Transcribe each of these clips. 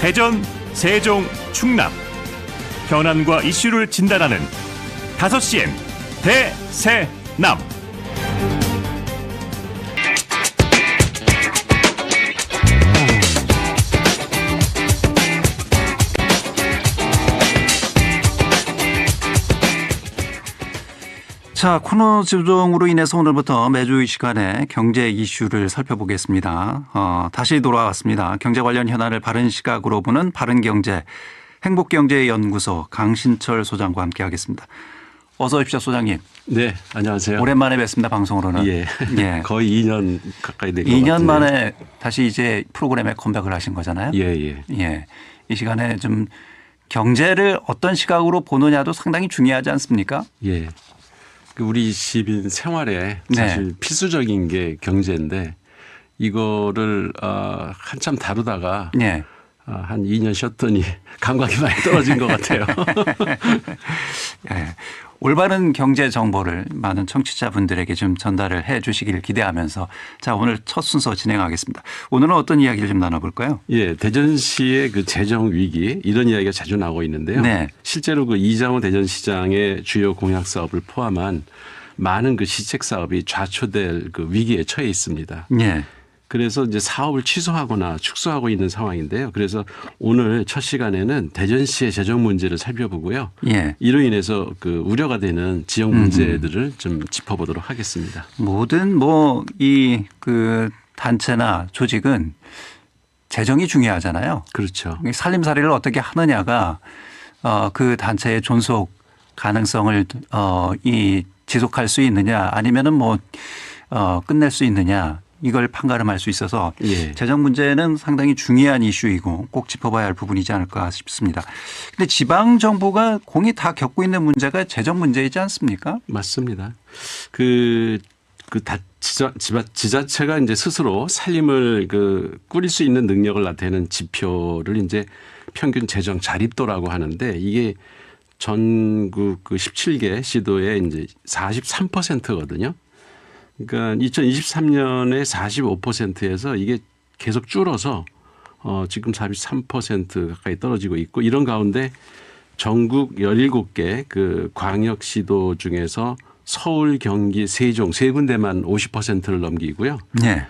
대전, 세종, 충남 현안과 이슈를 진단하는 5시엔 대세남. 자, 코너 조정으로 인해서 오늘부터 매주 이 시간에 경제 이슈를 살펴보겠습니다. 다시 돌아왔습니다. 경제 관련 현안을 바른 시각으로 보는 바른경제 행복경제연구소 강신철 소장과 함께하겠습니다. 어서 오십시오, 소장님. 네, 안녕하세요. 오랜만에 뵙습니다, 방송으로는. 예, 예. 거의 2년 가까이 된 것 같아요. 2년 만에 다시 이제 프로그램에 컴백을 하신 거잖아요. 예, 예. 예. 이 시간에 좀 경제를 어떤 시각으로 보느냐도 상당히 중요하지 않습니까? 예. 우리 시민 생활에 사실 필수적인 게 경제인데 이거를 한참 다루다가 한 2년 쉬었더니 감각이 많이 떨어진 것 같아요. 예. 올바른 경제 정보를 많은 청취자분들에게 좀 전달을 해 주시길 기대하면서 자, 오늘 첫 순서 진행하겠습니다. 오늘은 어떤 이야기를 좀 나눠볼까요? 예, 대전시의 그 재정 위기 이런 이야기가 자주 나오고 있는데요. 네. 실제로 그 이장호 대전시장의 주요 공약 사업을 포함한 많은 그 시책 사업이 좌초될 그 위기에 처해 있습니다. 네. 그래서 이제 사업을 취소하거나 축소하고 있는 상황인데요. 그래서 오늘 첫 시간에는 대전시의 재정 문제를 살펴보고요. 예. 이로 인해서 그 우려가 되는 지역 문제들을 좀 짚어보도록 하겠습니다. 모든 그 단체나 조직은 재정이 중요하잖아요. 그렇죠. 살림살이를 어떻게 하느냐가 그 단체의 존속 가능성을 지속할 수 있느냐 아니면은 끝낼 수 있느냐. 이걸 판가름할 수 있어서 재정 문제는 상당히 중요한 이슈이고 꼭 짚어봐야 할 부분이지 않을까 싶습니다. 그런데 지방 정부가 공이 다 겪고 있는 문제가 재정 문제이지 않습니까? 맞습니다. 지자체가 이제 스스로 살림을 꾸릴 수 있는 능력을 나타내는 지표를 이제 평균 재정 자립도라고 하는데 이게 전국 17개 시도의 이제 43%거든요. 그러니까 2023년에 45%에서 이게 계속 줄어서 지금 43% 가까이 떨어지고 있고 이런 가운데 전국 17개 그 광역시도 중에서 서울, 경기, 세종 세 군데만 50%를 넘기고요. 네.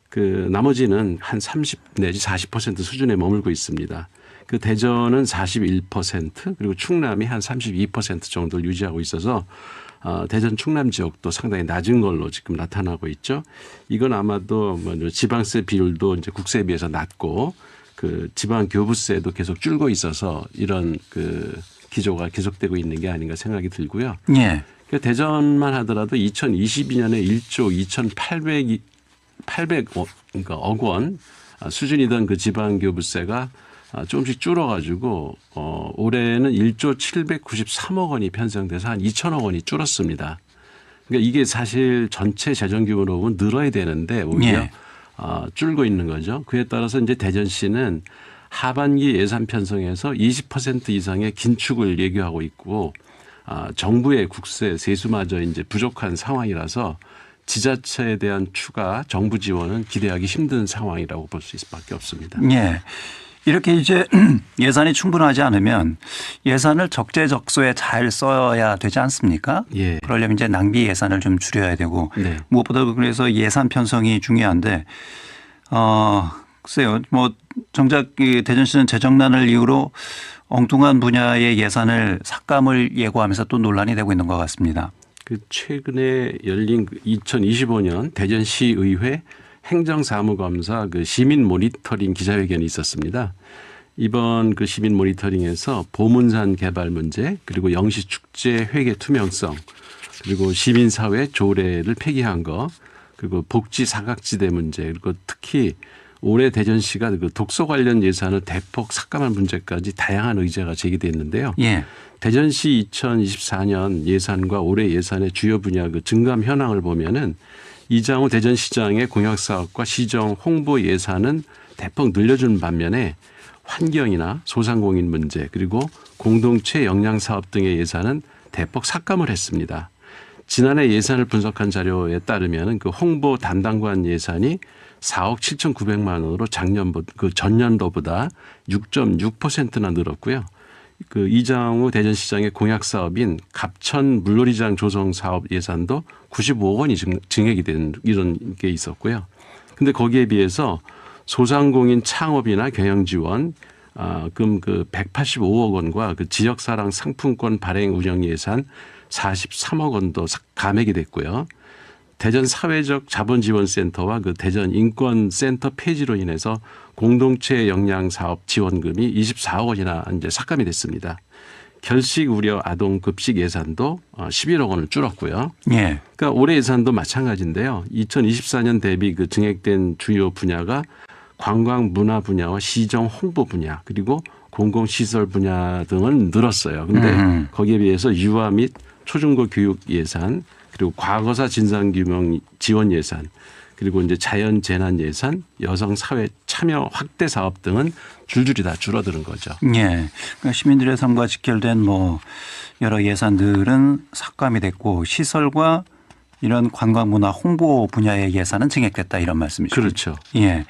그 나머지는 한 30 내지 40% 수준에 머물고 있습니다. 그 대전은 41% 그리고 충남이 한 32% 정도를 유지하고 있어서 대전 충남 지역도 상당히 낮은 걸로 지금 나타나고 있죠. 이건 아마도 지방세 비율도 이제 국세에 비해서 낮고 그 지방 교부세도 계속 줄고 있어서 이런 그 기조가 계속되고 있는 게 아닌가 생각이 들고요. 예. 그러니까 대전만 하더라도 2022년에 1조 2,800억 원 수준이던 그 지방 교부세가 조금씩 줄어가지고 올해는 1조 793억 원이 편성돼서 한 2천억 원이 줄었습니다. 그러니까 이게 사실 전체 재정 규모로 보면 늘어야 되는데 오히려 줄고 있는 거죠. 그에 따라서 이제 대전시는 하반기 예산 편성에서 20% 이상의 긴축을 예고하고 있고 정부의 국세 세수마저 이제 부족한 상황이라서 지자체에 대한 추가 정부 지원은 기대하기 힘든 상황이라고 볼 수 있을 수밖에 없습니다. 네. 이렇게 이제 예산이 충분하지 않으면 예산을 적재적소에 잘 써야 되지 않습니까? 예. 그러려면 이제 낭비 예산을 좀 줄여야 되고 무엇보다 그래서 예산 편성이 중요한데 글쎄요. 정작 대전시는 재정난을 이유로 엉뚱한 분야의 예산을 삭감을 예고하면서 또 논란이 되고 있는 것 같습니다. 최근에 열린 2025년 대전시의회 행정사무검사 시민 모니터링 기자회견이 있었습니다. 이번 시민 모니터링에서 보문산 개발 문제 그리고 영시축제 회계 투명성 그리고 시민사회 조례를 폐기한 거 그리고 복지 사각지대 문제 그리고 특히 올해 대전시가 독서 관련 예산을 대폭 삭감한 문제까지 다양한 의제가 제기됐는데요. 예. 대전시 2024년 예산과 올해 예산의 주요 분야 증감 현황을 보면은 이장호 대전시장의 공약사업과 시정 홍보 예산은 대폭 늘려준 반면에 환경이나 소상공인 문제 그리고 공동체 역량사업 등의 예산은 대폭 삭감을 했습니다. 지난해 예산을 분석한 자료에 따르면 홍보 담당관 예산이 4억 7,900만 원으로 전년도보다 6.6%나 늘었고요. 그 이장우 대전시장의 공약 사업인 갑천 물놀이장 조성 사업 예산도 95억 원이 증액이 된 이런 게 있었고요. 근데 거기에 비해서 소상공인 창업이나 경영 지원 금 185억 원과 그 지역사랑 상품권 발행 운영 예산 43억 원도 감액이 됐고요. 대전 사회적 자본지원센터와 그 대전 인권센터 폐지로 인해서 공동체 역량 사업 지원금이 24억 원이나 이제 삭감이 됐습니다. 결식 우려 아동 급식 예산도 11억 원을 줄었고요. 예. 그러니까 올해 예산도 마찬가지인데요. 2024년 대비 그 증액된 주요 분야가 관광 문화 분야와 시정 홍보 분야 그리고 공공시설 분야 등은 늘었어요. 그런데 거기에 비해서 유아 및 초중고 교육 예산 그리고 과거사 진상규명 지원 예산 그리고 이제 자연재난 예산, 여성사회 참여 확대 사업 등은 줄줄이 다 줄어드는 거죠. 예. 그러니까 시민들의 삶과 직결된 뭐 여러 예산들은 삭감이 됐고 시설과 이런 관광문화 홍보 분야의 예산은 증액됐다 이런 말씀이시죠. 그렇죠. 예.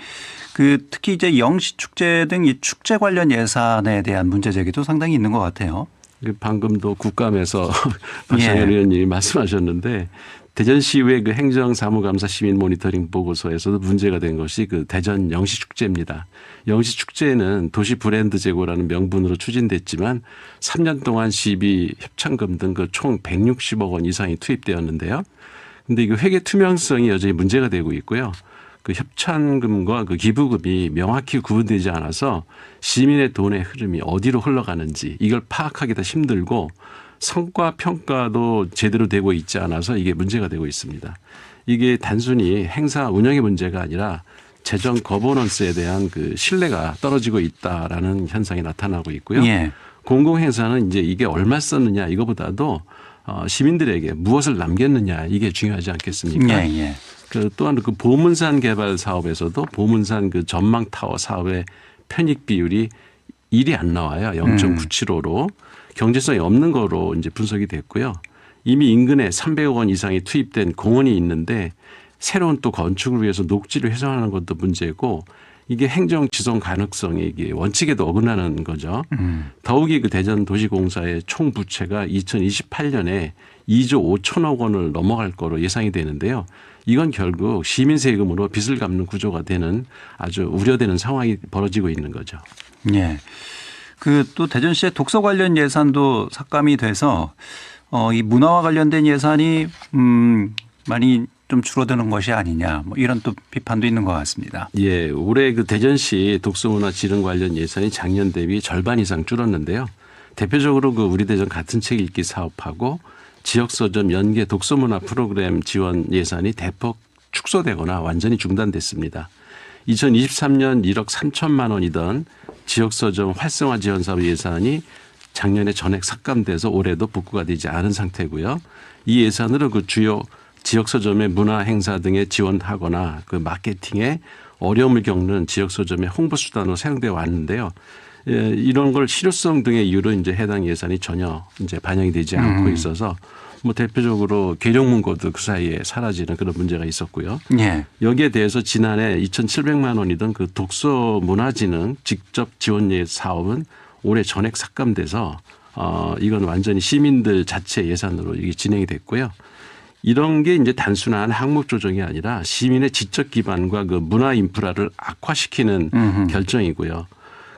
그 특히 이제 영시축제 등 이 축제 관련 예산에 대한 문제 제기도 상당히 있는 것 같아요. 방금도 국감에서 박상현 의원님이 말씀하셨는데 대전시의회 그 행정사무감사 시민 모니터링 보고서에서도 문제가 된 것이 그 대전 영시축제입니다. 영시축제는 도시 브랜드 제고라는 명분으로 추진됐지만 3년 동안 시비 협찬금 등 그 총 160억 원 이상이 투입되었는데요. 그런데 이거 회계 투명성이 여전히 문제가 되고 있고요. 그 협찬금과 그 기부금이 명확히 구분되지 않아서 시민의 돈의 흐름이 어디로 흘러가는지 이걸 파악하기가 힘들고 성과 평가도 제대로 되고 있지 않아서 이게 문제가 되고 있습니다. 이게 단순히 행사 운영의 문제가 아니라 재정 거버넌스에 대한 그 신뢰가 떨어지고 있다라는 현상이 나타나고 있고요. 예. 공공행사는 이제 이게 얼마 썼느냐 이거보다도 시민들에게 무엇을 남겼느냐 이게 중요하지 않겠습니까? 예, 예. 그 또한 그 보문산 개발 사업에서도 보문산 그 전망타워 사업의 편익 비율이 1이 안 나와요. 0.975로 경제성이 없는 거로 이제 분석이 됐고요. 이미 인근에 300억 원 이상이 투입된 공원이 있는데 새로운 또 건축을 위해서 녹지를 훼손하는 것도 문제고 이게 행정 지속 가능성이 이게 원칙에도 어긋나는 거죠. 더욱이 그 대전도시공사의 총 부채가 2028년에 2조 5천억 원을 넘어갈 거로 예상이 되는데요. 이건 결국 시민 세금으로 빚을 갚는 구조가 되는 아주 우려되는 상황이 벌어지고 있는 거죠. 예. 그 또 대전시의 독서 관련 예산도 삭감이 돼서 이 문화와 관련된 예산이 많이 좀 줄어드는 것이 아니냐 뭐 이런 또 비판도 있는 것 같습니다. 예, 올해 그 대전시 독서문화 지능 관련 예산이 작년 대비 절반 이상 줄었는데요. 대표적으로 그 우리 대전 같은 책 읽기 사업하고 지역서점 연계 독서문화 프로그램 지원 예산이 대폭 축소되거나 완전히 중단됐습니다. 2023년 1억 3천만 원이던 지역서점 활성화 지원 사업 예산이 작년에 전액 삭감돼서 올해도 복구가 되지 않은 상태고요. 이 예산으로 그 주요 지역서점의 문화 행사 등에 지원하거나 그 마케팅에 어려움을 겪는 지역서점의 홍보 수단으로 사용되어 왔는데요. 예, 이런 걸 실효성 등의 이유로 이제 해당 예산이 전혀 이제 반영이 되지 않고 있어서 뭐 대표적으로 계룡문고도 그 사이에 사라지는 그런 문제가 있었고요. 예. 여기에 대해서 지난해 2,700만 원이던 그 독서 문화진흥 직접 지원 사업은 올해 전액 삭감돼서 이건 완전히 시민들 자체 예산으로 이게 진행이 됐고요. 이런 게 이제 단순한 항목 조정이 아니라 시민의 지적 기반과 그 문화 인프라를 악화시키는 결정이고요.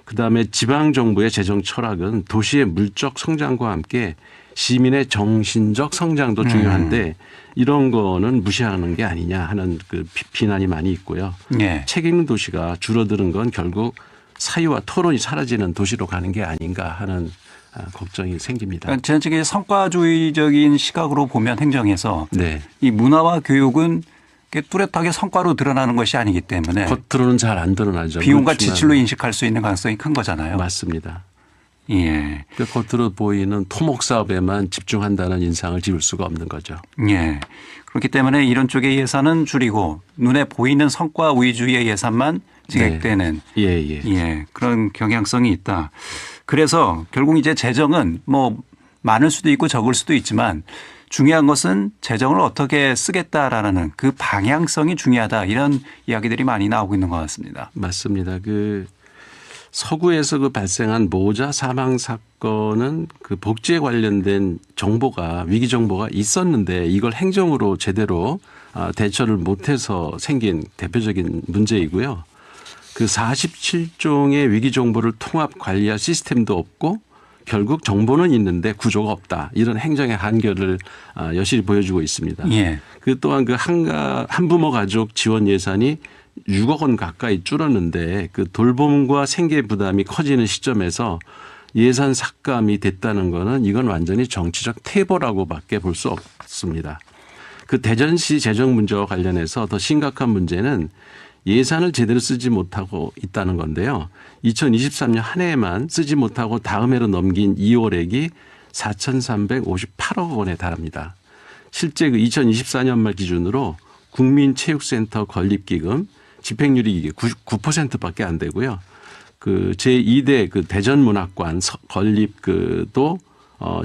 그다음에 지방 정부의 재정 철학은 도시의 물적 성장과 함께 시민의 정신적 성장도 중요한데 이런 거는 무시하는 게 아니냐 하는 그 비난이 많이 있고요. 예. 책 읽는 도시가 줄어드는 건 결국 사유와 토론이 사라지는 도시로 가는 게 아닌가 하는 걱정이 생깁니다. 그러니까 지나치게 성과주의적인 시각으로 보면 행정에서 네. 이 문화와 교육은 뚜렷하게 성과로 드러나는 것이 아니기 때문에 겉으로는 잘 안 드러나죠. 비용과 그렇지만. 지출로 인식할 수 있는 가능성이 큰 거잖아요. 맞습니다. 예. 그 겉으로 보이는 토목 사업에만 집중한다는 인상을 지울 수가 없는 거죠. 예. 그렇기 때문에 이런 쪽의 예산은 줄이고 눈에 보이는 성과 위주의 예산만 증액되는 네. 예. 예. 그런 경향성이 있다. 그래서 결국 이제 재정은 뭐 많을 수도 있고 적을 수도 있지만 중요한 것은 재정을 어떻게 쓰겠다라는 그 방향성이 중요하다 이런 이야기들이 많이 나오고 있는 것 같습니다. 맞습니다. 그 서구에서 그 발생한 모자 사망 사건은 그 복지에 관련된 정보가 위기 정보가 있었는데 이걸 행정으로 제대로 대처를 못해서 생긴 대표적인 문제이고요. 그 47종의 위기 정보를 통합 관리할 시스템도 없고 결국 정보는 있는데 구조가 없다. 이런 행정의 한계를 여실히 보여주고 있습니다. 예. 그 또한 그 한부모 가족 지원 예산이 6억 원 가까이 줄었는데 그 돌봄과 생계 부담이 커지는 시점에서 예산 삭감이 됐다는 거는 이건 완전히 정치적 퇴보라고밖에 볼 수 없습니다. 그 대전시 재정 문제와 관련해서 더 심각한 문제는 예산을 제대로 쓰지 못하고 있다는 건데요. 2023년 한 해에만 쓰지 못하고 다음 해로 넘긴 2월액이 4,358억 원에 달합니다. 실제 그 2024년 말 기준으로 국민체육센터 건립기금 집행률이 이게 9%밖에 안 되고요. 그 제2대 그 대전문학관 건립 그도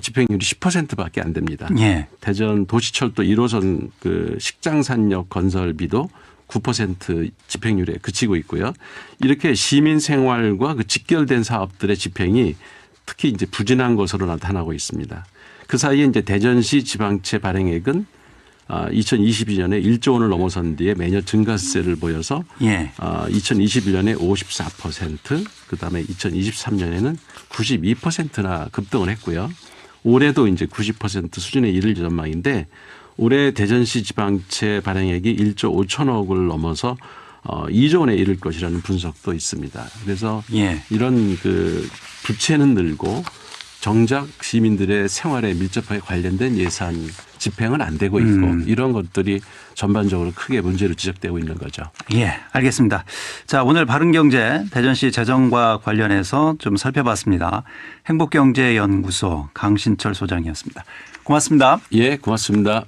집행률이 10%밖에 안 됩니다. 예. 대전 도시철도 1호선 그 식장산역 건설비도 9% 집행률에 그치고 있고요. 이렇게 시민 생활과 그 직결된 사업들의 집행이 특히 이제 부진한 것으로 나타나고 있습니다. 그 사이에 이제 대전시 지방채 발행액은 2022년에 1조 원을 넘어선 뒤에 매년 증가세를 보여서 예. 2021년에 54%, 그다음에 2023년에는 92%나 급등을 했고요. 올해도 이제 90% 수준에 이를 전망인데 올해 대전시 지방채 발행액이 1조 5천억을 넘어서 2조 원에 이를 것이라는 분석도 있습니다. 그래서 예. 이런 그 부채는 늘고 정작 시민들의 생활에 밀접하게 관련된 예산 집행은 안 되고 있고 이런 것들이 전반적으로 크게 문제로 지적되고 있는 거죠. 예, 알겠습니다. 자, 오늘 바른경제 대전시 재정과 관련해서 좀 살펴봤습니다. 행복경제연구소 강신철 소장이었습니다. 고맙습니다. 예, 고맙습니다.